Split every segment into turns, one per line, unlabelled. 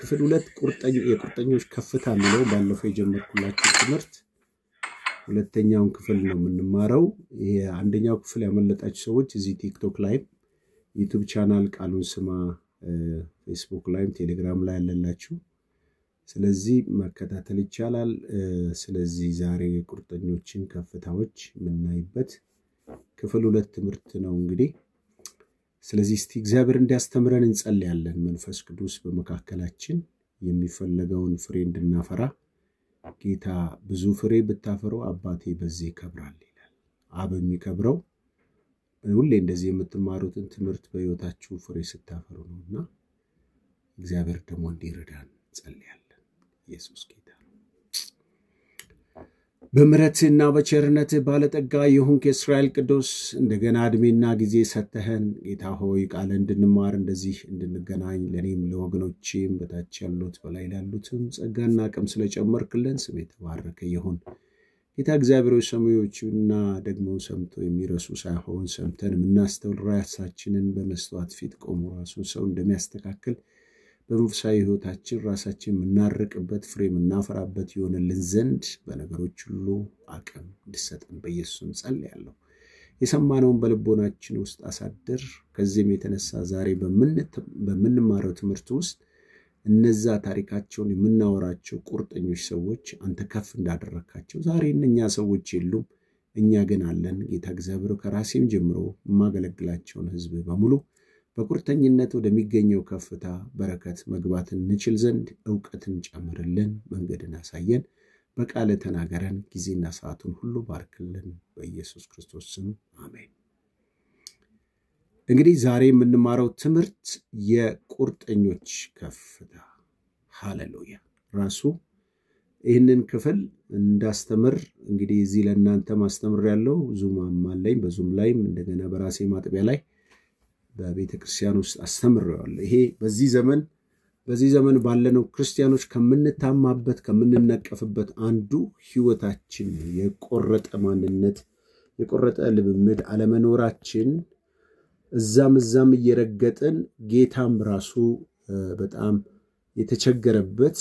ክፍል 2 የቁርጠኞች ከፍታ የሚለው ባለፈው የጀመርኩላችሁ ትምህርት ሁለተኛውን ክፍል ነው የምንማረው። አንደኛው ክፍል ያመለጣችሁ ሰዎች እዚህ ቲክቶክ ላይ ዩቲዩብ ቻናል ቃሉን ስማ ፌስቡክ ላይ ቴሌግራም ላይ ያለላችሁ ስለዚህ መከታተል ይቻላል። ስለዚህ ዛሬ የቁርጠኞችን ከፍታዎች የምናይበት ክፍል 2 ትምህርት ነው እንግዲህ። ስለዚህ እስቲ እግዚአብሔር እንዲያስተምረን እንጸልያለን። መንፈስ ቅዱስ በመካከላችን የሚፈልገውን ፍሬ እንድናፈራ ጌታ ብዙ ፍሬ ብታፈሩ አባቴ በዚህ ይከብራል ይላል። አብ የሚከብረው ሁሌ እንደዚህ የምትማሩትን ትምህርት በህይወታችሁ ፍሬ ስታፈሩ ነውና እግዚአብሔር ደግሞ እንዲረዳን እንጸልያለን። ኢየሱስ ጌታ በምሕረትና በቸርነት ባለጠጋ የሆንክ የእስራኤል ቅዱስ እንደገና እድሜና ጊዜ ሰተህን ጌታ ሆይ ቃል እንድንማር እንደዚህ እንድንገናኝ ለኔም ለወገኖቼም በታች ያሉት በላይ ያሉትም ጸጋና አቅም ስለጨመርክልን ስም የተባረከ ይሁን። ጌታ እግዚአብሔር ሆይ ሰማዮቹና ደግሞ ሰምቶ የሚረሱ ሳይሆን ሰምተን የምናስተውል ራሳችንን በመስተዋት ፊት ቆሞ ራሱን ሰው እንደሚያስተካክል በመንፈሳዊ ህይወታችን ራሳችን የምናርቅበት ፍሬ የምናፈራበት ይሆንልን ዘንድ በነገሮች ሁሉ አቅም እንድሰጠን በኢየሱስ ጸልያለሁ። የሰማነውን በልቦናችን ውስጥ አሳድር። ከዚህም የተነሳ ዛሬ በምንማረው ትምህርት ውስጥ እነዛ ታሪካቸውን የምናወራቸው ቁርጠኞች ሰዎች አንተ ከፍ እንዳደረካቸው ዛሬ እነኛ ሰዎች የሉም፣ እኛ ግን አለን። ጌታ እግዚአብሔር ከራሴም ጀምሮ የማገለግላቸውን ህዝብ በሙሉ በቁርጠኝነት ወደሚገኘው ከፍታ በረከት መግባትን እንችል ዘንድ ዕውቀትን ጨምርልን፣ መንገድን አሳየን፣ በቃል ተናገረን፣ ጊዜና ሰዓቱን ሁሉ ባርክልን በኢየሱስ ክርስቶስ ስም አሜን። እንግዲህ ዛሬ የምንማረው ትምህርት የቁርጠኞች ከፍታ ሃሌሉያ ራሱ ይህንን ክፍል እንዳስተምር እንግዲህ እዚህ ለእናንተ ማስተምር ያለው ዙማም አለኝ በዙም ላይም እንደገና በራሴ ማጥቢያ ላይ በቤተ ክርስቲያን ውስጥ አስተምራለሁ። ይሄ በዚህ ዘመን ባለነው ክርስቲያኖች ከምንታማበት ከምንነቀፍበት አንዱ ህይወታችን የቆረጠ ማንነት የቆረጠ ልምምድ አለመኖራችን እዛም እየረገጥን ጌታም ራሱ በጣም የተቸገረበት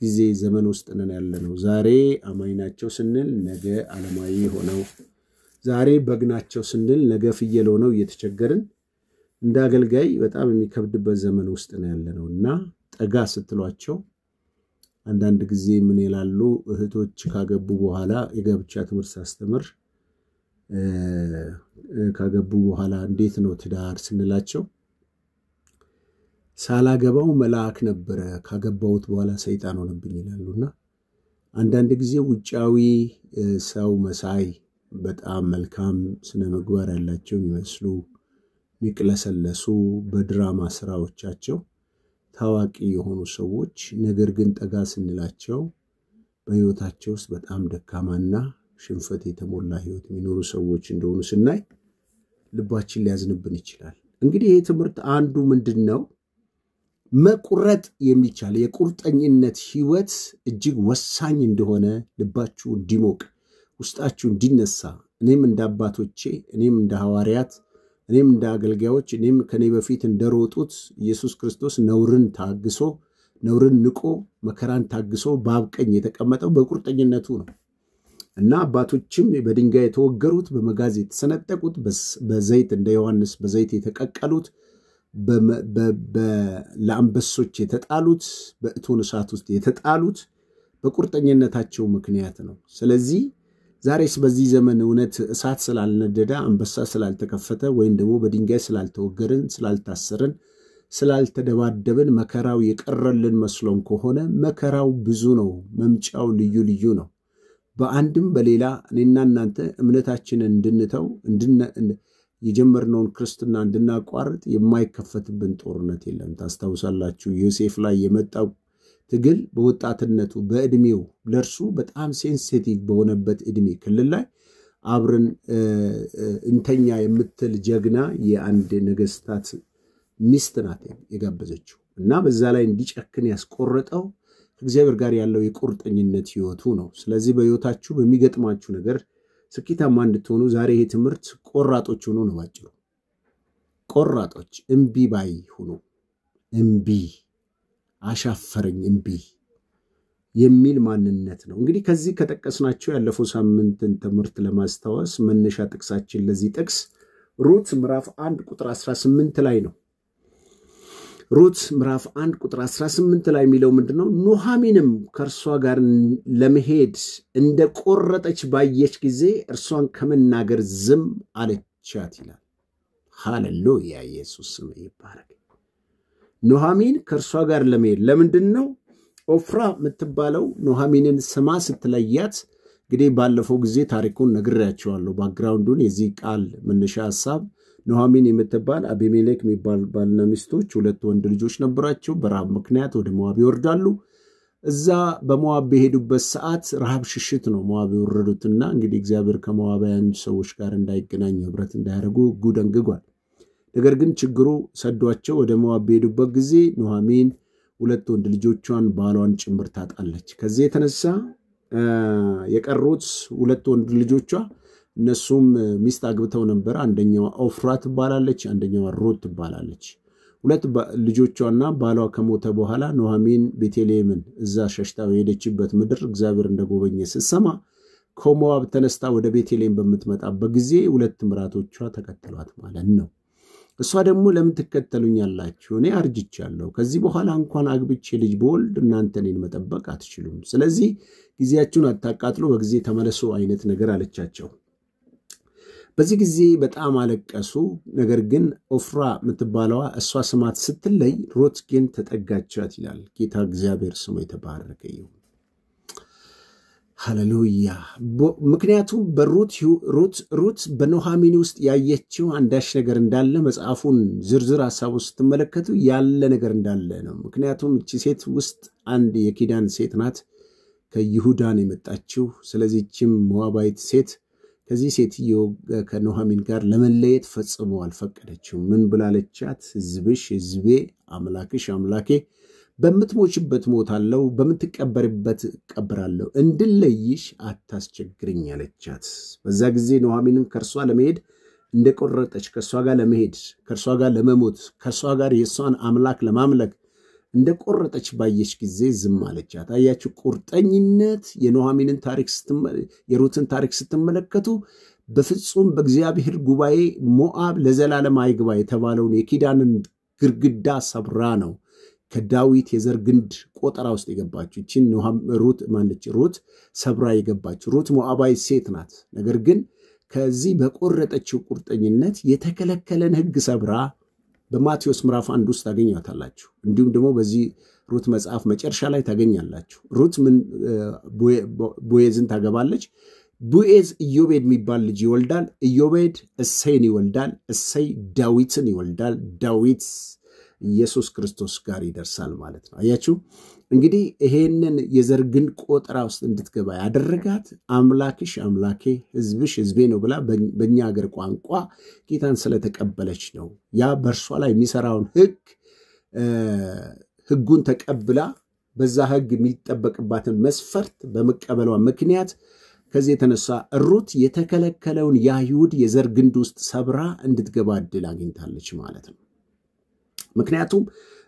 ጊዜ ዘመን ውስጥ ነን ያለነው። ዛሬ አማኝናቸው ስንል ነገ ዓለማዊ ሆነው፣ ዛሬ በግናቸው ስንል ነገ ፍየል ሆነው እየተቸገርን እንዳገልጋይ በጣም የሚከብድበት ዘመን ውስጥ ነው ያለነውና ጠጋ ስትሏቸው አንዳንድ ጊዜ ምን ይላሉ እህቶች ካገቡ በኋላ የጋብቻ ትምህርት ሳስተምር ካገቡ በኋላ እንዴት ነው ትዳር ስንላቸው ሳላገባው መልአክ ነበረ ካገባውት በኋላ ሰይጣን ሆነብኝ ይላሉና አንዳንድ ጊዜ ውጫዊ ሰው መሳይ በጣም መልካም ስነ ምግባር ያላቸው ይመስሉ ሚቅለሰለሱ በድራማ ስራዎቻቸው ታዋቂ የሆኑ ሰዎች ነገር ግን ጠጋ ስንላቸው በህይወታቸው ውስጥ በጣም ደካማና ሽንፈት የተሞላ ህይወት የሚኖሩ ሰዎች እንደሆኑ ስናይ ልባችን ሊያዝንብን ይችላል። እንግዲህ ይሄ ትምህርት አንዱ ምንድነው መቁረጥ የሚቻል የቁርጠኝነት ህይወት እጅግ ወሳኝ እንደሆነ ልባችሁ እንዲሞቅ ውስጣችሁ እንዲነሳ እኔም እንደ አባቶቼ እኔም እንደ ሐዋርያት እኔም እንደ አገልጋዮች እኔም ከኔ በፊት እንደሮጡት ኢየሱስ ክርስቶስ ነውርን ታግሶ ነውርን ንቆ መከራን ታግሶ በአብቀኝ የተቀመጠው በቁርጠኝነቱ ነው እና አባቶችም በድንጋይ የተወገሩት በመጋዝ የተሰነጠቁት በዘይት እንደ ዮሐንስ በዘይት የተቀቀሉት ለአንበሶች የተጣሉት በእቶን እሳት ውስጥ የተጣሉት በቁርጠኝነታቸው ምክንያት ነው። ስለዚህ ዛሬስ በዚህ ዘመን እውነት እሳት ስላልነደደ አንበሳ ስላልተከፈተ ወይም ደግሞ በድንጋይ ስላልተወገርን ስላልታሰርን ስላልተደባደብን መከራው የቀረልን መስሎን ከሆነ መከራው ብዙ ነው፣ መምጫው ልዩ ነው። በአንድም በሌላ እኔና እናንተ እምነታችንን እንድንተው የጀመርነውን ክርስትና እንድናቋርጥ የማይከፈትብን ጦርነት የለም። ታስታውሳላችሁ ዮሴፍ ላይ የመጣው ትግል በወጣትነቱ በእድሜው ለርሱ በጣም ሴንሲቲቭ በሆነበት እድሜ ክልል ላይ አብረን እንተኛ የምትል ጀግና የአንድ ነገስታት ሚስት ናት የጋበዘችው እና በዛ ላይ እንዲጨክን ያስቆረጠው እግዚአብሔር ጋር ያለው የቁርጠኝነት ህይወቱ ነው። ስለዚህ በህይወታችሁ በሚገጥማችሁ ነገር ስኬታማ እንድትሆኑ ዛሬ ይሄ ትምህርት ቆራጦች ሆኖ ነው ባጭሩ። ቆራጦች እምቢ ባይ ሆኖ እምቢ አሻፈረኝ እምቢ የሚል ማንነት ነው። እንግዲህ ከዚህ ከጠቀስናቸው ያለፈው ሳምንትን ትምህርት ለማስተዋወስ መነሻ ጥቅሳችን ለዚህ ጥቅስ ሩት ምዕራፍ 1 ቁጥር 18 ላይ ነው። ሩት ምዕራፍ 1 ቁጥር 18 ላይ የሚለው ምንድነው? ኑሃሚንም ከእርሷ ጋር ለመሄድ እንደቆረጠች ባየች ጊዜ እርሷን ከመናገር ዝም አለቻት ይላል። ሃሌሉያ! ኢየሱስ ስም ይባረክ። ኑሃሚን ከእርሷ ጋር ለመሄድ ለምንድነው? ኦፍራ የምትባለው ኑሃሚንን ስማ ስትለያት እንግዲህ ባለፈው ጊዜ ታሪኩን ነግሬያችኋለሁ። ባክግራውንዱን የዚህ ቃል መነሻ ሐሳብ ኑሃሚን የምትባል አቢሜሌክ የሚባል ባልና ሚስቶች ሁለት ወንድ ልጆች ነበራቸው። በራብ ምክንያት ወደ ሞዓብ ይወርዳሉ። እዛ በሞዓብ በሄዱበት ሰዓት ረሃብ ሽሽት ነው ሞዓብ ይወረዱትና እንግዲህ እግዚአብሔር ከሞዓባውያን ሰዎች ጋር እንዳይገናኙ ህብረት እንዳያደርጉ ጉደንግጓል። ነገር ግን ችግሩ ሰዷቸው ወደ ሞዓብ በሄዱበት ጊዜ ኑሃሚን ሁለት ወንድ ልጆቿን ባሏን ጭምር ታጣለች። ከዚህ የተነሳ የቀሩት ሁለት ወንድ ልጆቿ እነሱም ሚስት አግብተው ነበር። አንደኛው ኦፍራ ትባላለች፣ አንደኛው ሩት ትባላለች። ሁለት ልጆቿና ባሏ ከሞተ በኋላ ኑሃሚን ቤተልሔምን እዛ ሸሽታ የሄደችበት ምድር እግዚአብሔር እንደጎበኘ ስትሰማ ከሞዓብ ተነስታ ወደ ቤተልሔም በምትመጣበት ጊዜ ሁለት ምራቶቿ ተከተሏት ማለት ነው። እሷ ደግሞ ለምን ትከተሉኛላችሁ? እኔ አርጅቻለሁ። ከዚህ በኋላ እንኳን አግብቼ ልጅ በወልድ እናንተ እኔን መጠበቅ አትችሉም። ስለዚህ ጊዜያችሁን አታቃጥሉ፣ በጊዜ ተመለሱ አይነት ነገር አለቻቸው። በዚህ ጊዜ በጣም አለቀሱ። ነገር ግን ኦፍራ የምትባለዋ እሷ ስማት ስትለይ ሩት ግን ተጠጋቻት ይላል። ጌታ እግዚአብሔር ስሙ የተባረከ ይሁን። ሃሌሉያ! ምክንያቱም ሩት በኑሃሚን ውስጥ ያየችው አንዳች ነገር እንዳለ መጽሐፉን ዝርዝር ሐሳቡ ስትመለከቱ ያለ ነገር እንዳለ ነው። ምክንያቱም እቺ ሴት ውስጥ አንድ የኪዳን ሴት ናት፣ ከይሁዳን የመጣችው። ስለዚህ እቺም ሞዓባዊት ሴት ከዚህ ሴትዮ ከኑሃሚን ጋር ለመለየት ፈጽሞ አልፈቀደችው። ምን ብላለቻት? ሕዝብሽ ሕዝቤ፣ አምላክሽ አምላኬ፣ በምትሞችበት ሞታለሁ፣ በምትቀበርበት እቀበራለሁ፣ እንድለይሽ አታስቸግርኝ አለቻት። በዛ ጊዜ ኑሃሚንን ከእርሷ ለመሄድ እንደቆረጠች፣ ከእርሷ ጋር ለመሄድ፣ ከእርሷ ጋር ለመሞት፣ ከእርሷ ጋር የእሷን አምላክ ለማምለክ እንደቆረጠች ባየች ጊዜ ዝም አለቻት። አያችሁ፣ ቁርጠኝነት የኑሃሚንን ታሪክ የሩትን ታሪክ ስትመለከቱ በፍጹም በእግዚአብሔር ጉባኤ ሞዓብ ለዘላለም አይግባ የተባለውን የኪዳንን ግርግዳ ሰብራ ነው ከዳዊት የዘር ግንድ ቆጠራ ውስጥ የገባችው። እቺን ሩት ሰብራ የገባችው። ሩት ሞዓባዊት ሴት ናት። ነገር ግን ከዚህ በቆረጠችው ቁርጠኝነት የተከለከለን ሕግ ሰብራ በማቴዎስ ምዕራፍ 1 ውስጥ ታገኛታላችሁ። እንዲሁም ደግሞ በዚህ ሩት መጽሐፍ መጨረሻ ላይ ታገኛላችሁ። ሩት ቦዔዝን ታገባለች። ቦዔዝ ኢዮቤድ የሚባል ልጅ ይወልዳል። ኢዮቤድ እሰይን ይወልዳል። እሰይ ዳዊትን ይወልዳል። ዳዊት ኢየሱስ ክርስቶስ ጋር ይደርሳል ማለት ነው። አያችሁ እንግዲህ ይሄንን የዘር ግንድ ቆጠራ ውስጥ እንድትገባ ያደረጋት አምላክሽ አምላኬ ሕዝብሽ ሕዝቤ ነው ብላ በእኛ ሀገር ቋንቋ ጌታን ስለተቀበለች ነው። ያ በእርሷ ላይ የሚሰራውን ሕጉን ተቀብላ በዛ ሕግ የሚጠበቅባትን መስፈርት በመቀበሏ ምክንያት ከዚህ የተነሳ ሩት የተከለከለውን የአይሁድ የዘር ግንድ ውስጥ ሰብራ እንድትገባ ዕድል አግኝታለች ማለት ነው። ምክንያቱም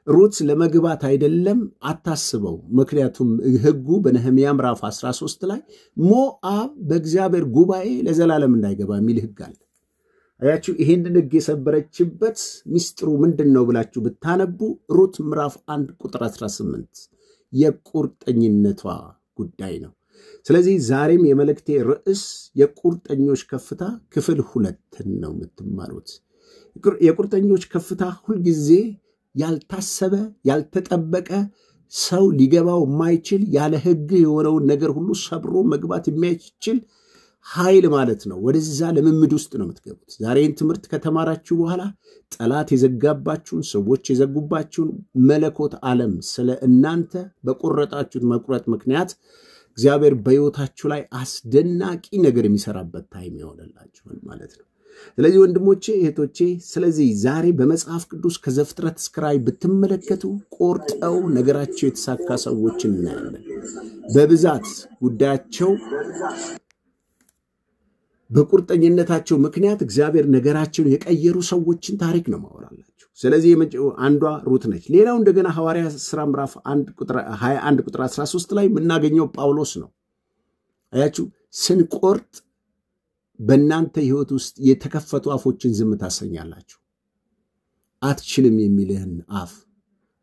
ሩት ለመግባት አይደለም አታስበው። ምክንያቱም ሕጉ በነህምያ ምዕራፍ 13 ላይ ሞዓብ በእግዚአብሔር ጉባኤ ለዘላለም እንዳይገባ የሚል ሕግ አለ። አያችሁ ይሄንን ሕግ የሰበረችበት ሚስጥሩ ምንድነው ብላችሁ ብታነቡ ሩት ምዕራፍ 1 ቁጥር 18 የቁርጠኝነቷ ጉዳይ ነው። ስለዚህ ዛሬም የመልእክቴ ርዕስ የቁርጠኞች ከፍታ ክፍል 2 ነው የምትማሩት። የቁርጠኞች ከፍታ ሁልጊዜ ያልታሰበ ያልተጠበቀ ሰው ሊገባው የማይችል ያለ ሕግ የሆነውን ነገር ሁሉ ሰብሮ መግባት የሚያስችል ኃይል ማለት ነው። ወደዛ ልምምድ ውስጥ ነው የምትገቡት። ዛሬን ትምህርት ከተማራችሁ በኋላ ጠላት የዘጋባችሁን ሰዎች የዘጉባችሁን መለኮት ዓለም ስለ እናንተ በቆረጣችሁት መቁረጥ ምክንያት እግዚአብሔር በሕይወታችሁ ላይ አስደናቂ ነገር የሚሰራበት ታይም ይሆንላችኋል ማለት ነው። ስለዚህ ወንድሞቼ እህቶቼ፣ ስለዚህ ዛሬ በመጽሐፍ ቅዱስ ከዘፍጥረት እስከ ራዕይ ብትመለከቱ ቆርጠው ነገራቸው የተሳካ ሰዎችን እናያለን። በብዛት ጉዳያቸው በቁርጠኝነታቸው ምክንያት እግዚአብሔር ነገራቸውን የቀየሩ ሰዎችን ታሪክ ነው ማወራላችሁ። ስለዚህ አንዷ ሩት ነች። ሌላው እንደገና ሐዋርያ ሥራ ምዕራፍ 1 ቁጥር 21 ቁጥር 13 ላይ የምናገኘው ጳውሎስ ነው። አያችሁ ስንቆርጥ በእናንተ ሕይወት ውስጥ የተከፈቱ አፎችን ዝም ታሰኛላችሁ። አትችልም የሚልህን አፍ፣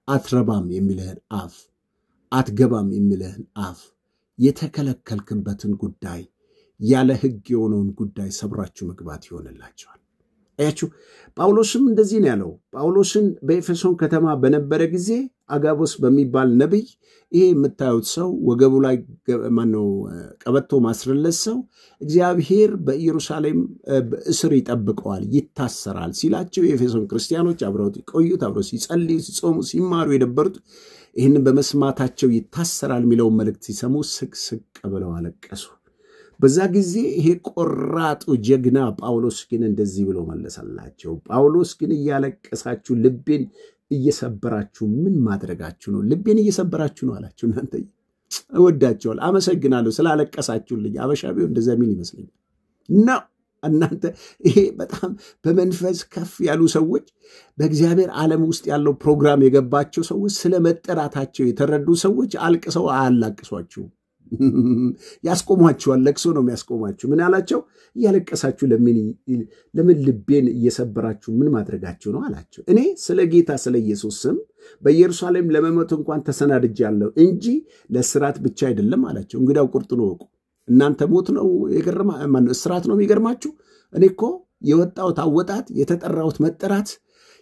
አትረባም የሚልህን አፍ፣ አትገባም የሚልህን አፍ፣ የተከለከልክበትን ጉዳይ ያለ ሕግ የሆነውን ጉዳይ ሰብራችሁ መግባት ይሆንላችኋል። አያችሁ ጳውሎስም እንደዚህ ነው ያለው። ጳውሎስን በኤፌሶን ከተማ በነበረ ጊዜ አጋቦስ በሚባል ነብይ ይሄ የምታዩት ሰው ወገቡ ላይ ማነው ቀበቶ ማስረለስ ሰው እግዚአብሔር በኢየሩሳሌም በእስር ይጠብቀዋል ይታሰራል ሲላቸው የኤፌሶን ክርስቲያኖች አብረውት ቆዩት አብረው ሲጸልዩ ሲጾሙ ሲማሩ የነበሩት ይህንን በመስማታቸው ይታሰራል የሚለውን መልእክት ሲሰሙ ስቅስቅ ብለው አለቀሱ። በዛ ጊዜ ይሄ ቆራጡ ጀግና ጳውሎስ ግን እንደዚህ ብሎ መለሰላቸው። ጳውሎስ ግን እያለቀሳችሁ ልቤን እየሰበራችሁ ምን ማድረጋችሁ ነው? ልቤን እየሰበራችሁ ነው አላችሁ። እናንተ እወዳችኋለሁ አመሰግናለሁ ስላለቀሳችሁልኝ። አበሻቢው እንደዛ ምን ይመስለኛል እና እናንተ ይሄ በጣም በመንፈስ ከፍ ያሉ ሰዎች በእግዚአብሔር ዓለም ውስጥ ያለው ፕሮግራም የገባቸው ሰዎች ስለመጠራታቸው የተረዱ ሰዎች አልቅሰው አያላቅሷችሁ ያስቆሟችኋል። ለቅሶ ነው የሚያስቆማችሁ። ምን አላቸው? እያለቀሳችሁ ለምን ልቤን እየሰበራችሁ ምን ማድረጋችሁ ነው አላቸው። እኔ ስለ ጌታ ስለ ኢየሱስ ስም በኢየሩሳሌም ለመሞት እንኳን ተሰናድጃለሁ እንጂ ለስራት ብቻ አይደለም አላቸው። እንግዲያው ቁርጡን ወቁ። እናንተ ሞት ነው እስራት ነው የሚገርማችሁ? እኔ እኮ የወጣሁት አወጣት የተጠራሁት መጠራት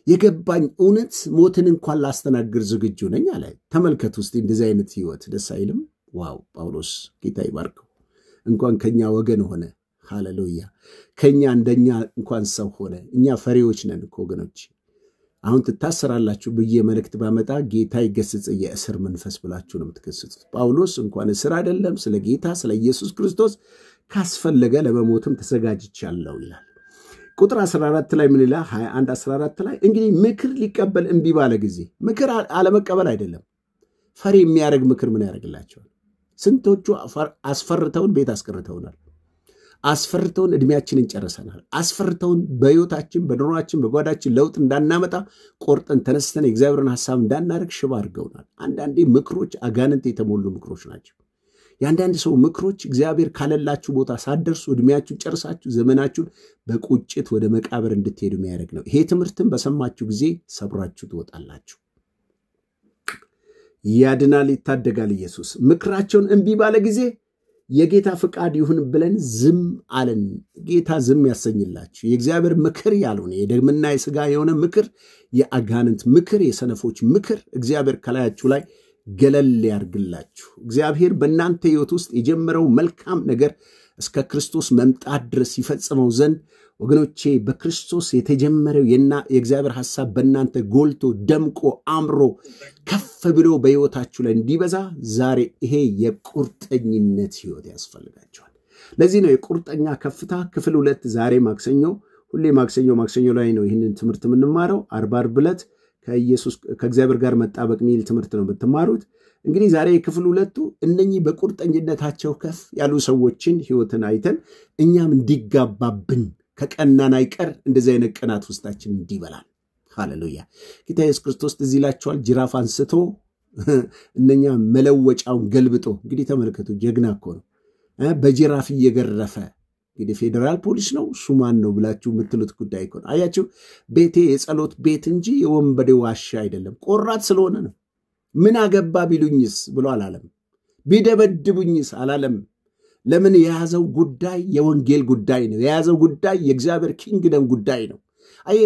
የገባኝ እውነት ሞትን እንኳን ላስተናግር ዝግጁ ነኝ አለ። ተመልከቱ እስቲ እንደዚህ አይነት ህይወት ደስ አይልም? ዋው ጳውሎስ ጌታ ይባርከው። እንኳን ከኛ ወገን ሆነ። ሃሌሉያ። ከኛ እንደኛ እንኳን ሰው ሆነ። እኛ ፈሪዎች ነን እኮ ወገኖች። አሁን ትታሰራላችሁ ብዬ መልእክት ባመጣ ጌታ ይገስጽ የእስር መንፈስ ብላችሁ ነው የምትገስጹት። ጳውሎስ እንኳን እስር አይደለም ስለ ጌታ ስለ ኢየሱስ ክርስቶስ ካስፈለገ ለመሞትም ተዘጋጅቻለሁ ይላል። ቁጥር 14 ላይ ምን ይላል? 21 14 ላይ እንግዲህ ምክር ሊቀበል እንቢ ባለ ጊዜ ምክር አለመቀበል አይደለም ፈሪ የሚያረግ ምክር ምን ያደርግላቸዋል? ስንቶቹ አስፈርተውን ቤት አስቀርተውናል። አስፈርተውን እድሜያችንን ጨርሰናል። አስፈርተውን በህይወታችን በኑሯችን በጓዳችን ለውጥ እንዳናመጣ ቆርጠን ተነስተን የእግዚአብሔርን ሐሳብ እንዳናደርግ ሽባ አድርገውናል። አንዳንዴ ምክሮች አጋንንት የተሞሉ ምክሮች ናቸው። የአንዳንድ ሰው ምክሮች እግዚአብሔር ካለላችሁ ቦታ ሳትደርሱ እድሜያችሁን ጨርሳችሁ ዘመናችሁን በቁጭት ወደ መቃብር እንድትሄዱ የሚያደርግ ነው። ይሄ ትምህርትን በሰማችሁ ጊዜ ሰብራችሁ ትወጣላችሁ። ያድናል ይታደጋል ኢየሱስ። ምክራቸውን እንቢ ባለ ጊዜ የጌታ ፍቃድ ይሁን ብለን ዝም አለን። ጌታ ዝም ያሰኝላችሁ። የእግዚአብሔር ምክር ያልሆነ የደምና የሥጋ የሆነ ምክር፣ የአጋንንት ምክር፣ የሰነፎች ምክር እግዚአብሔር ከላያችሁ ላይ ገለል ያርግላችሁ። እግዚአብሔር በእናንተ ሕይወት ውስጥ የጀመረው መልካም ነገር እስከ ክርስቶስ መምጣት ድረስ ይፈጽመው ዘንድ ወገኖቼ በክርስቶስ የተጀመረው የእግዚአብሔር ሐሳብ በእናንተ ጎልቶ ደምቆ አምሮ ከፍ ብሎ በሕይወታችሁ ላይ እንዲበዛ ዛሬ ይሄ የቁርጠኝነት ሕይወት ያስፈልጋቸዋል። ለዚህ ነው የቁርጠኛ ከፍታ ክፍል 2 ዛሬ ማክሰኞ፣ ሁሌ ማክሰኞ ላይ ነው ይህንን ትምህርት የምንማረው። ዓርብ ዕለት ከእግዚአብሔር ጋር መጣበቅ የሚል ትምህርት ነው የምትማሩት። እንግዲህ ዛሬ ክፍል 2 እነኚህ በቁርጠኝነታቸው ከፍ ያሉ ሰዎችን ሕይወትን አይተን እኛም እንዲጋባብን ከቀናን አይቀር እንደዚህ አይነት ቀናት ውስጣችን እንዲበላል። ሃሌሉያ። ጌታ ኢየሱስ ክርስቶስ እዚህ ይላችኋል። ጅራፍ አንስቶ እነኛ መለወጫውን ገልብጦ እንግዲህ ተመልከቱ፣ ጀግና እኮ ነው። በጅራፍ እየገረፈ እንግዲህ ፌደራል ፖሊስ ነው ሱማን ነው ብላችሁ የምትሉት ጉዳይ እኮ ነው። አያችሁ ቤቴ የጸሎት ቤት እንጂ የወንበዴ ዋሻ አይደለም። ቆራጥ ስለሆነ ነው። ምን አገባ ቢሉኝስ ብሎ አላለም። ቢደበድቡኝስ አላለም። ለምን? የያዘው ጉዳይ የወንጌል ጉዳይ ነው። የያዘው ጉዳይ የእግዚአብሔር ኪንግደም ጉዳይ ነው።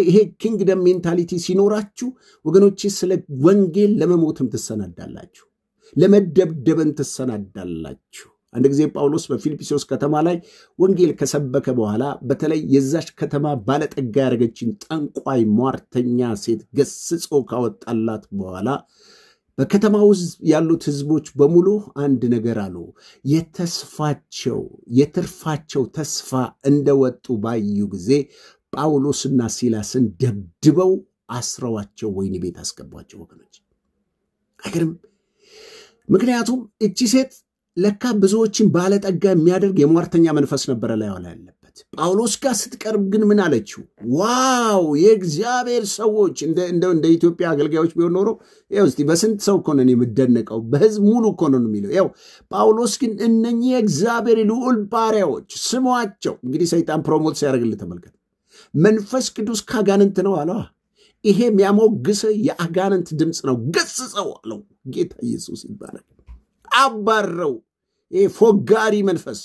ይሄ ኪንግደም ሜንታሊቲ ሲኖራችሁ ወገኖቼ ስለ ወንጌል ለመሞትም ትሰናዳላችሁ፣ ለመደብደብን ትሰናዳላችሁ። አንድ ጊዜ ጳውሎስ በፊልጵስዩስ ከተማ ላይ ወንጌል ከሰበከ በኋላ በተለይ የዛች ከተማ ባለጠጋ ያደረገችን ጠንቋይ ሟርተኛ ሴት ገስጾ ካወጣላት በኋላ በከተማው ውስጥ ያሉት ህዝቦች በሙሉ አንድ ነገር አሉ። የትርፋቸው ተስፋ እንደወጡ ባዩ ጊዜ ጳውሎስና ሲላስን ደብድበው አስረዋቸው ወህኒ ቤት አስገቧቸው። ወገኖች አይገርም? ምክንያቱም እቺ ሴት ለካ ብዙዎችን ባለጠጋ የሚያደርግ የሟርተኛ መንፈስ ነበር ላይ ያለበት። ጳውሎስ ጋር ስትቀርብ ግን ምን አለችው? ዋው የእግዚአብሔር ሰዎች እንደ ኢትዮጵያ አገልጋዮች ቢሆን ኖሮ ያው እስቲ በስንት ሰው እኮ ነው የምደነቀው፣ በህዝብ ሙሉ እኮ ነው የሚለው። ያው ጳውሎስ ግን እነኚህ የእግዚአብሔር ልዑል ባሪያዎች ስሟቸው። እንግዲህ ሰይጣን ፕሮሞት ሲያደርግልህ ተመልከት። መንፈስ ቅዱስ ካጋንንት ነው አለው። ይሄ የሚያሞግሰ የአጋንንት ድምፅ ነው። ገስጸው አለው። ጌታ ኢየሱስ ይባረክ። አባረው። ይሄ ፎጋሪ መንፈስ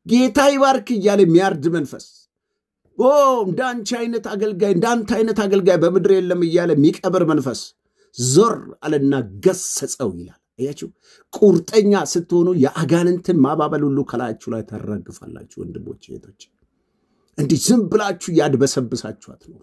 ጌታ ይባርክ እያለ የሚያርድ መንፈስ እንዳንቺ አይነት አገልጋይ እንዳንተ አይነት አገልጋይ በምድር የለም እያለ የሚቀብር መንፈስ ዞር አለና ገሰጸው ይላል። አያችሁ ቁርጠኛ ስትሆኑ የአጋንንትን ማባበል ሁሉ ከላያችሁ ላይ ታራግፋላችሁ። ወንድሞች እህቶች እንዲህ ዝም ብላችሁ ያድበሰብሳችሁ አትኖሩ።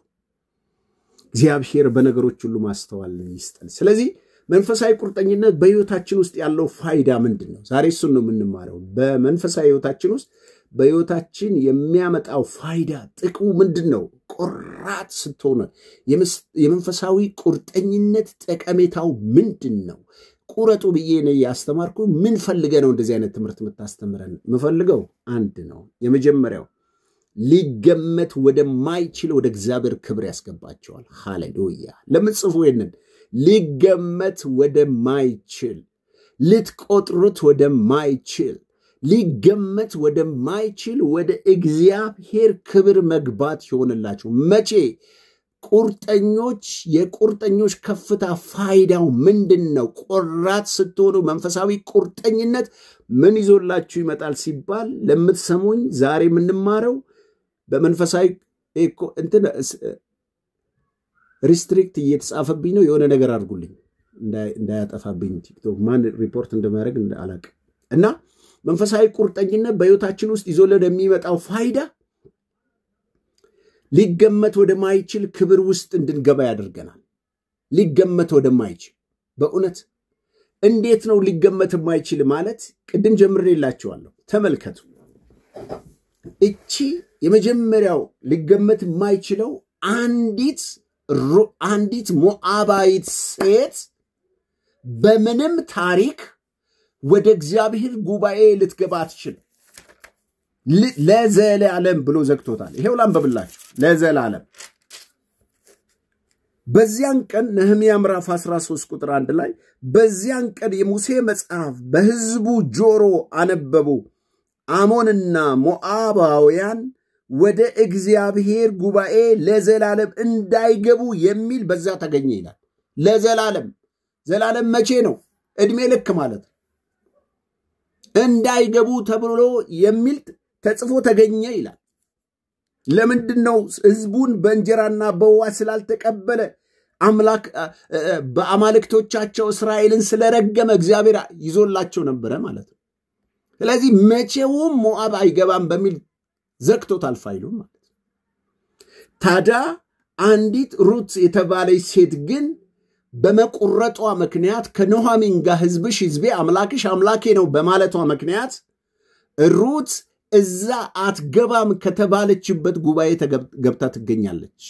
እግዚአብሔር በነገሮች ሁሉ ማስተዋል ይስጠን። ስለዚህ መንፈሳዊ ቁርጠኝነት በህይወታችን ውስጥ ያለው ፋይዳ ምንድነው? ዛሬ እሱን ነው የምንማረው። በመንፈሳዊ ህይወታችን ውስጥ በህይወታችን የሚያመጣው ፋይዳ ጥቅሙ ምንድነው? ቆራጥ ስትሆኑ የመንፈሳዊ ቁርጠኝነት ጠቀሜታው ምንድነው? ቁረጡ ብዬ ነው ያስተማርኩ። ምን ፈልገ ነው እንደዚህ አይነት ትምህርት የምታስተምረን? መፈልገው አንድ ነው። የመጀመሪያው ሊገመት ወደማይችል ወደ እግዚአብሔር ክብር ያስገባቸዋል። ሃሌሉያ። ለምን ጽፉ ይሄንን? ሊገመት ወደማይችል ልትቆጥሩት ወደማይችል ሊገመት ወደማይችል ወደ እግዚአብሔር ክብር መግባት ይሆንላችሁ። መቼ? ቁርጠኞች። የቁርጠኞች ከፍታ ፋይዳው ምንድነው? ቆራጥ ስትሆኑ መንፈሳዊ ቁርጠኝነት ምን ይዞላችሁ ይመጣል ሲባል ለምትሰሙኝ ዛሬ የምንማረው በመንፈሳዊ እንትን ሪስትሪክት እየተጻፈብኝ ነው። የሆነ ነገር አድርጉልኝ እንዳያጠፋብኝ ቲክቶክ ማን ሪፖርት እንደማያደርግ አላውቅም። እና መንፈሳዊ ቁርጠኝነት በህይወታችን ውስጥ ይዞልን የሚመጣው ፋይዳ ሊገመት ወደማይችል ክብር ውስጥ እንድንገባ ያደርገናል። ሊገመት ወደማይችል በእውነት እንዴት ነው ሊገመት የማይችል ማለት? ቅድም ጀምሬላችኋለሁ። ተመልከቱ። እቺ የመጀመሪያው ሊገመት የማይችለው አንዲት ሞዓባዊት ሴት በምንም ታሪክ ወደ እግዚአብሔር ጉባኤ ልትገባ አትችልም። ለዘላለም ብሎ ዘግቶታል። ይሄው ላንብብላችሁ። ለዘላለም። በዚያን ቀን ነህምያ ምዕራፍ 13 ቁጥር 1 ላይ በዚያን ቀን የሙሴ መጽሐፍ በሕዝቡ ጆሮ አነበቡ፣ አሞንና ሞዓባውያን ወደ እግዚአብሔር ጉባኤ ለዘላለም እንዳይገቡ የሚል በዛ ተገኘ ይላል። ለዘላለም። ዘላለም መቼ ነው? እድሜ ልክ ማለት እንዳይገቡ ተብሎ የሚል ተጽፎ ተገኘ ይላል። ለምንድነው? ሕዝቡን በእንጀራና በውሃ ስላልተቀበለ አምላክ በአማልክቶቻቸው እስራኤልን ስለረገመ እግዚአብሔር ይዞላቸው ነበረ ማለት ነው። ስለዚህ መቼውም ሞዓብ አይገባም በሚል ዘግቶታል ፋይሉን ማለት ነው። ታዲያ አንዲት ሩት የተባለች ሴት ግን በመቁረጧ ምክንያት ከኑኃሚን ጋር ሕዝብሽ ሕዝቤ አምላክሽ አምላኬ ነው በማለቷ ምክንያት ሩት እዛ አትገባም ከተባለችበት ጉባኤ ገብታ ትገኛለች።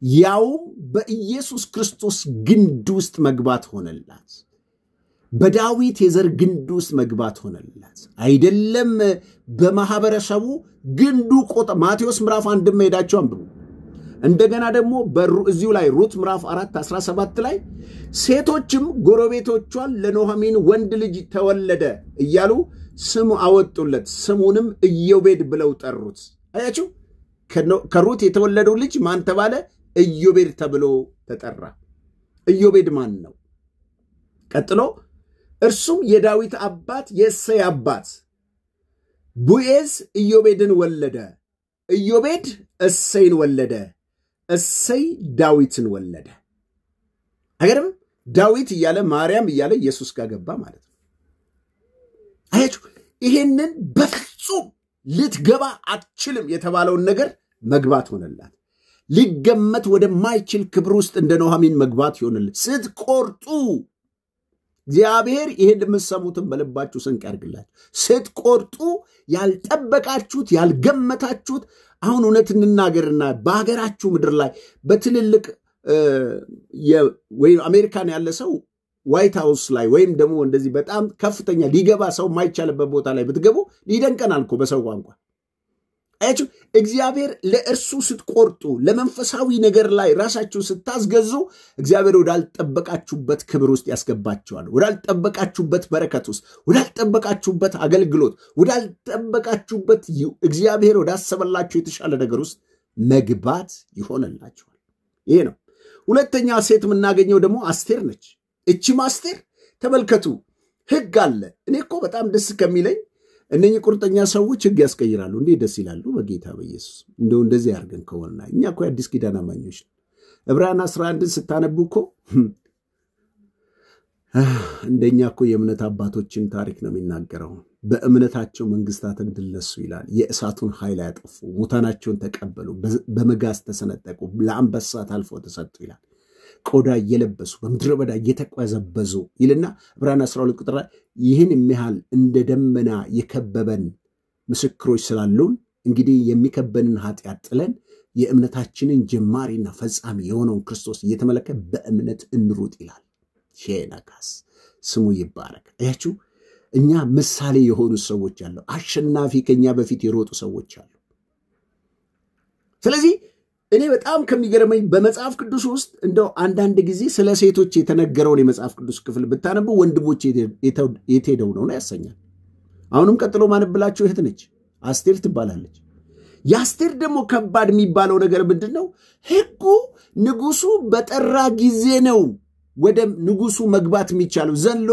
ያውም በኢየሱስ ክርስቶስ ግንድ ውስጥ መግባት ሆነላት። በዳዊት የዘር ግንድ ውስጥ መግባት ሆነላት። አይደለም በማህበረሰቡ ግንዱ ቆጠ ማቴዎስ ምዕራፍ 1 ሄዳችሁ አንብቡ። እንደገና ደግሞ እዚሁ ላይ ሩት ምዕራፍ 4:17 ላይ ሴቶችም ጎረቤቶቿን ለኑኃሚን ወንድ ልጅ ተወለደ እያሉ ስሙ አወጡለት፣ ስሙንም ኢዮቤድ ብለው ጠሩት። አያችሁ ከሩት የተወለደው ልጅ ማን ተባለ? ኢዮቤድ ተብሎ ተጠራ። ኢዮቤድ ማን ነው? ቀጥሎ እርሱም የዳዊት አባት የእሴይ አባት ቡኤዝ ኢዮቤድን ወለደ፣ ኢዮቤድ እሴይን ወለደ፣ እሴይ ዳዊትን ወለደ። አይገርም? ዳዊት እያለ ማርያም እያለ ኢየሱስ ጋር ገባ ማለት ነው። አያችሁ ይሄንን በፍጹም ልትገባ አትችልም የተባለውን ነገር መግባት ሆነላት። ሊገመት ወደማይችል ክብር ውስጥ እንደ ኑኃሚን መግባት ይሆንልህ። ስትቆርጡ እግዚአብሔር ይሄን የምትሰሙትን በልባችሁ ስንቅ ያርግላችሁ። ስትቆርጡ ያልጠበቃችሁት ያልገመታችሁት አሁን እውነት እንናገርና በሀገራችሁ ምድር ላይ በትልልቅ ወይ አሜሪካን ያለ ሰው ዋይት ሃውስ ላይ ወይም ደግሞ እንደዚህ በጣም ከፍተኛ ሊገባ ሰው ማይቻልበት ቦታ ላይ ብትገቡ ሊደንቀናል እኮ በሰው ቋንቋ። አያችሁ እግዚአብሔር ለእርሱ ስትቆርጡ ለመንፈሳዊ ነገር ላይ ራሳችሁ ስታስገዙ እግዚአብሔር ወዳልጠበቃችሁበት ክብር ውስጥ ያስገባችኋል ወዳልጠበቃችሁበት በረከት ውስጥ ወዳልጠበቃችሁበት አገልግሎት ወዳልጠበቃችሁበት እግዚአብሔር ወዳሰበላችሁ የተሻለ ነገር ውስጥ መግባት ይሆንላችኋል ይሄ ነው ሁለተኛ ሴት የምናገኘው ደግሞ አስቴር ነች እቺ አስቴር ተመልከቱ ህግ አለ እኔ እኮ በጣም ደስ ከሚለኝ እነኚህ ቁርጠኛ ሰዎች ህግ ያስቀይራሉ እንዴ ደስ ይላሉ በጌታ በኢየሱስ እንደዚህ ያርገን ከሆነና እኛ እኮ አዲስ ኪዳን አማኞች ዕብራውያን 11 ስታነቡ እኮ እንደኛ እኮ የእምነት አባቶችን ታሪክ ነው የሚናገረው በእምነታቸው መንግስታትን ድልነሱ ይላል የእሳቱን ኃይል ያጠፉ ሙታናቸውን ተቀበሉ በመጋዝ ተሰነጠቁ ለአንበሳ ታልፈው ተሰጡ ይላል ቆዳ እየለበሱ በምድረ በዳ እየተቋዘበዙ ይልና ዕብራውያን 12 ቁጥር ላይ ይህን የሚያህል እንደ ደመና የከበበን ምስክሮች ስላሉን እንግዲህ የሚከበንን ኃጢአት ጥለን የእምነታችንን ጀማሪና ፈጻሚ የሆነውን ክርስቶስ እየተመለከተ በእምነት እንሩጥ ይላል ሼናካስ ስሙ ይባረክ አያችሁ እኛ ምሳሌ የሆኑ ሰዎች አሉ አሸናፊ ከኛ በፊት የሮጡ ሰዎች አሉ ስለዚህ እኔ በጣም ከሚገርመኝ በመጽሐፍ ቅዱስ ውስጥ እንደው አንዳንድ ጊዜ ስለ ሴቶች የተነገረው የመጽሐፍ ቅዱስ ክፍል ብታነቡ ወንድሞች የቴደው ነው ያሰኛል አሁንም ቀጥሎ ማንብላችሁ እህት ነች አስቴር ትባላለች ያስቴር ደግሞ ከባድ የሚባለው ነገር ምንድነው ህጉ ንጉሱ በጠራ ጊዜ ነው ወደ ንጉሱ መግባት የሚቻለው ዘሎ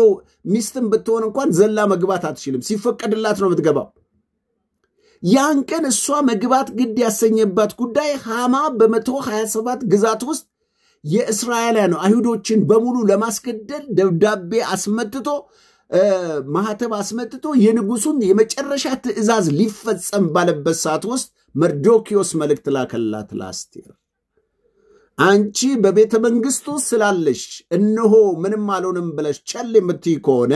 ሚስትም ብትሆን እንኳን ዘላ መግባት አትችልም ሲፈቀድላት ነው የምትገባው ያን ቀን እሷ መግባት ግድ ያሰኘባት ጉዳይ ሃማ በ127 ግዛት ውስጥ የእስራኤላውያን አይሁዶችን በሙሉ ለማስገደል ደብዳቤ አስመጥቶ ማህተብ አስመጥቶ የንጉሱን የመጨረሻ ትዕዛዝ ሊፈጸም ባለበት ሰዓት ውስጥ መርዶክዮስ መልእክት ላከላት ለአስቴር አንቺ በቤተ መንግስቱ ስላለሽ እነሆ ምንም አልሆንም ብለሽ ቸል የምትይ ከሆነ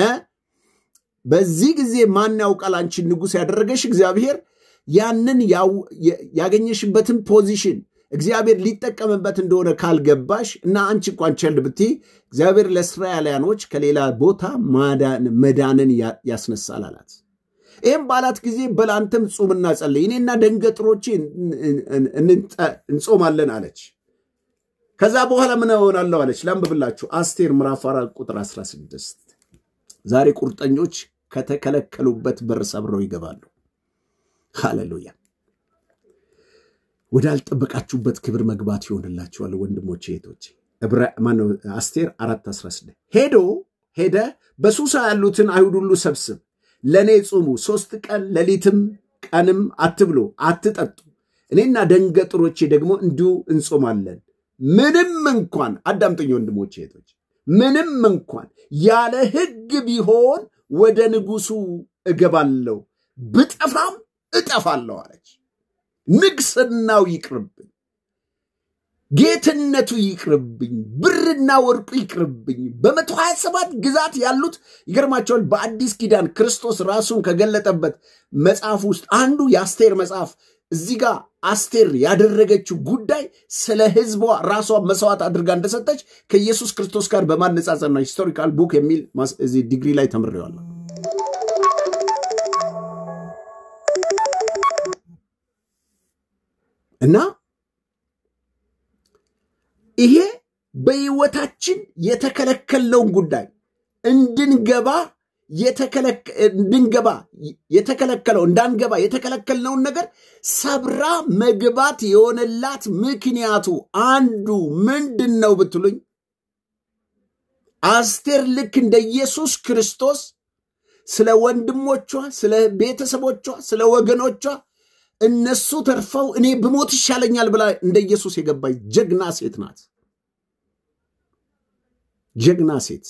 በዚህ ጊዜ ማን ያውቃል አንቺ ንጉስ ያደረገሽ እግዚአብሔር ያንን ያገኘሽበትን ፖዚሽን እግዚአብሔር ሊጠቀምበት እንደሆነ ካልገባሽ እና አንቺ እንኳን ቸል ብትይ እግዚአብሔር ለእስራኤላውያኖች ከሌላ ቦታ መዳንን ያስነሳል አላት ይሄም ባላት ጊዜ በላንተም ጾምና ጸልይ እኔና ደንገጥሮቼ እንጾማለን አለች ከዛ በኋላ ምን ሆናለው አለች ላምብብላችሁ አስቴር ምዕራፍ 4 ቁጥር 16 ዛሬ ቁርጠኞች ከተከለከሉበት በር ሰብረው ይገባሉ ሃሌሉያ ወዳልጠበቃችሁበት ክብር መግባት ይሆንላችኋል ወንድሞቼ እህቶቼ አስቴር 4:16 ሄደ በሱሳ ያሉትን አይሁድ ሁሉ ሰብስብ ለኔ ጾሙ 3 ቀን ሌሊትም ቀንም አትብሉ አትጠጡ እኔና ደንገጥሮቼ ደግሞ እንዲሁ እንጾማለን ምንም እንኳን አዳምጡኝ ወንድሞቼ እህቶቼ ምንም እንኳን ያለ ህግ ቢሆን ወደ ንጉሱ እገባለሁ ብጠፋም እጠፋለሁ አለች ንግስናው ይቅርብኝ ጌትነቱ ይቅርብኝ ብርና ወርቁ ይቅርብኝ በ127 ግዛት ያሉት ይገርማቸዋል በአዲስ ኪዳን ክርስቶስ ራሱን ከገለጠበት መጽሐፍ ውስጥ አንዱ የአስቴር መጽሐፍ እዚህ ጋር አስቴር ያደረገችው ጉዳይ ስለ ህዝቧ ራሷ መስዋዕት አድርጋ እንደሰጠች ከኢየሱስ ክርስቶስ ጋር በማነጻጸርና ሂስቶሪካል ቡክ የሚል እዚህ ዲግሪ ላይ ተምሬዋለሁ እና ይሄ በህይወታችን የተከለከለውን ጉዳይ እንዳንገባ የተከለከለውን ነገር ሰብራ መግባት የሆነላት ምክንያቱ አንዱ ምንድነው ብትሉኝ አስቴር ልክ እንደ ኢየሱስ ክርስቶስ ስለ ወንድሞቿ ስለ ቤተሰቦቿ ስለ ወገኖቿ እነሱ ተርፈው እኔ ብሞት ይሻለኛል ብላ እንደ ኢየሱስ የገባች ጀግና ሴት ናት ጀግና ሴት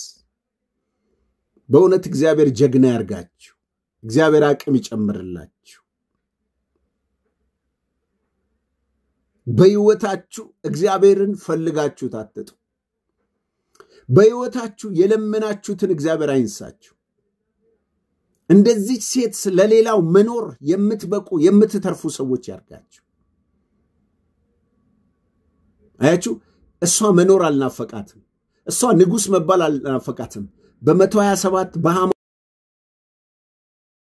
በእውነት እግዚአብሔር ጀግና ያርጋችሁ እግዚአብሔር አቅም ይጨምርላችሁ በህይወታችሁ እግዚአብሔርን ፈልጋችሁ ታጥጡ በህይወታችሁ የለመናችሁትን እግዚአብሔር አይንሳችሁ እንደዚህ ሴት ለሌላው መኖር የምትበቁ የምትተርፉ ሰዎች ያርጋችሁ አያችሁ እሷ መኖር አልናፈቃትም እሷ ንጉስ መባል አልናፈቃትም በ127 በሃማ